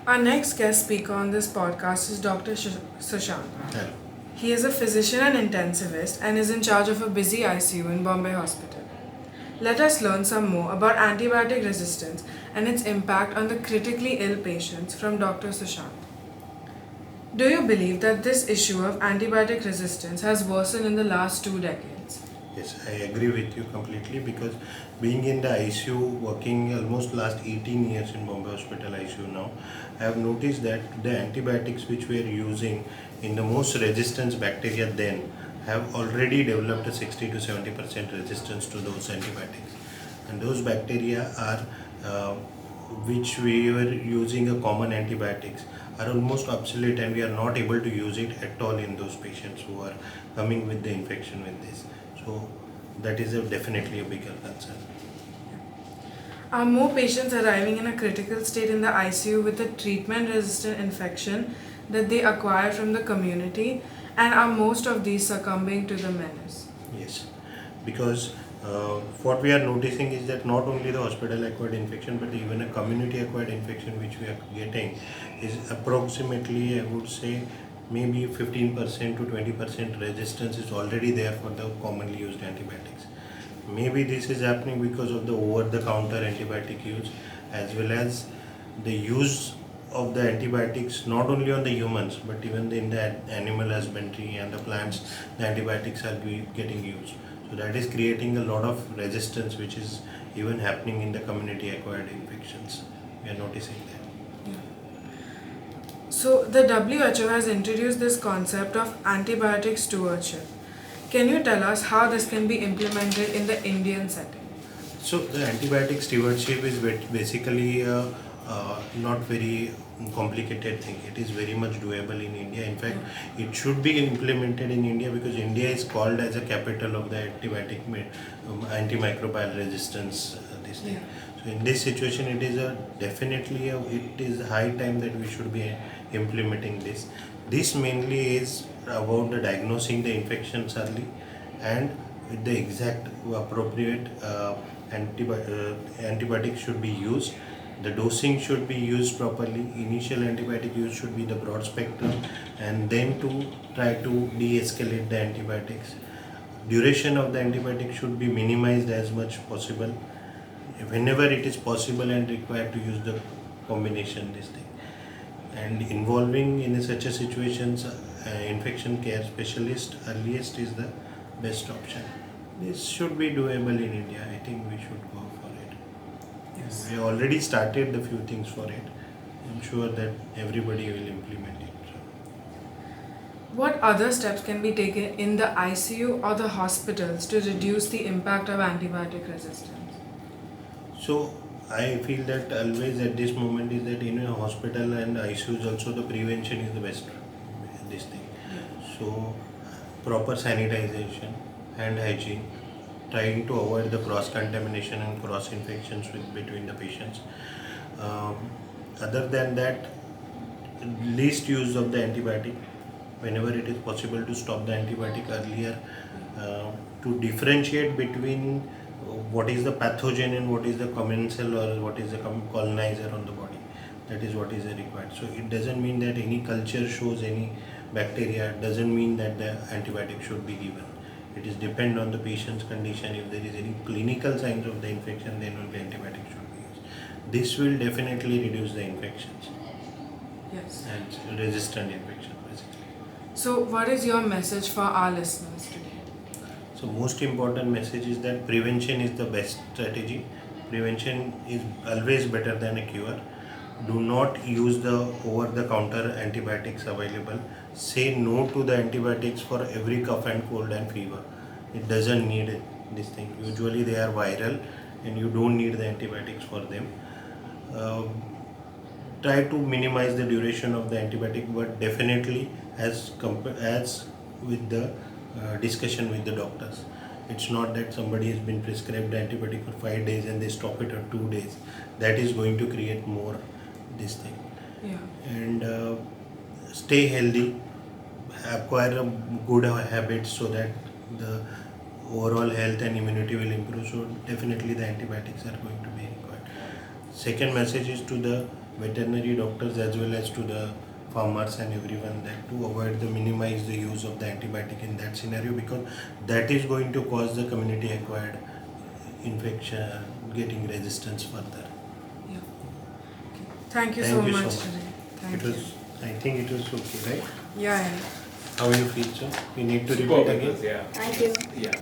Our next guest speaker on this podcast is Dr. Sushant. Hello. He is a physician and intensivist and is in charge of a busy ICU in Bombay Hospital. Let us learn some more about antibiotic resistance and its impact on the critically ill patients from Dr. Sushant. Do you believe that this issue of antibiotic resistance has worsened in the last 2 decades? Yes, I agree with you completely because being in the ICU, working almost last 18 years in Bombay Hospital ICU now, I have noticed that the antibiotics which we are using in the most resistance bacteria then have already developed a 60 to 70% resistance to those antibiotics. And those bacteria are which we were using a common antibiotics are almost obsolete, and we are not able to use it at all in those patients who are coming with the infection with this. So that is definitely a bigger concern. Are more patients arriving in a critical state in the ICU with a treatment resistant infection that they acquire from the community, and are most of these succumbing to the menace? Yes, because what we are noticing is that not only the hospital acquired infection but even a community acquired infection which we are getting is approximately, I would say, maybe 15% to 20% resistance is already there for the commonly used antibiotics. Maybe this is happening because of the over the counter antibiotic use, as well as the use of the antibiotics not only on the humans but even in the animal husbandry and the plants. The antibiotics are getting used, so that is creating a lot of resistance which is even happening in the community acquired infections. We are noticing that. So, the WHO has introduced this concept of antibiotic stewardship. Can you tell us how this can be implemented in the Indian setting? So the antibiotic stewardship is basically not very complicated thing. It is very much doable in India. In fact, it should be implemented in India because India is called as a capital of the antimicrobial resistance. This thing. So in this situation, it is it is high time that we should be implementing this. This mainly is about the diagnosing the infections early and with the exact appropriate antibiotics should be used. The dosing should be used properly. Initial antibiotic use should be the broad spectrum, and then to try to de-escalate the antibiotics. Duration of the antibiotic should be minimized as much possible. Whenever it is possible and required to use the combination this thing. And involving in such a situations infection care specialist earliest is the best option. This should be doable in India. I think we should go for it. Yes. We already started the few things for it. I'm sure that everybody will implement it. What other steps can be taken in the ICU or the hospitals to reduce the impact of antibiotic resistance? So I feel that always at this moment is that in a hospital and ICUs also the prevention is the best. This thing. So proper sanitization, hand hygiene, trying to avoid the cross contamination and cross infections between the patients. Um, Other than that, least use of the antibiotic whenever it is possible to stop the antibiotic earlier, to differentiate between what is the pathogen and what is the commensal or what is the colonizer on the body. That is what is required. So it doesn't mean that any culture shows any bacteria, doesn't mean that the antibiotic should be given. It is depend on the patient's condition. If there is any clinical signs of the infection, then only antibiotic should be used. This will definitely reduce the infections Yes. and resistant infection basically. So, what is your message for our listeners today? So most important message is that prevention is the best strategy. Prevention is always better than a cure. Do not use the over the counter antibiotics available. Say no to the antibiotics for every cough and cold and fever. It doesn't need this thing. Usually they are viral and you don't need the antibiotics for them. Uh, Try to minimize the duration of the antibiotic, but definitely as with the discussion with the doctors. It's not that somebody has been prescribed antibiotic for 5 days and they stop it at 2 days. That is going to create more this thing. Yeah. And stay healthy, acquire a good habits so that the overall health and immunity will improve. So definitely the antibiotics are going to be required. Second message is to the veterinary doctors as well as to the farmers and everyone, that to avoid the minimize the use of the antibiotic in that scenario, because that is going to cause the community acquired infection getting resistance further. Yeah. Thank you Thank so you much so much. today. Thank It you. was, I think it was okay, right? Yeah. How you feel, sir? We need to Superb repeat it again. was, yeah. Thank you. Yeah.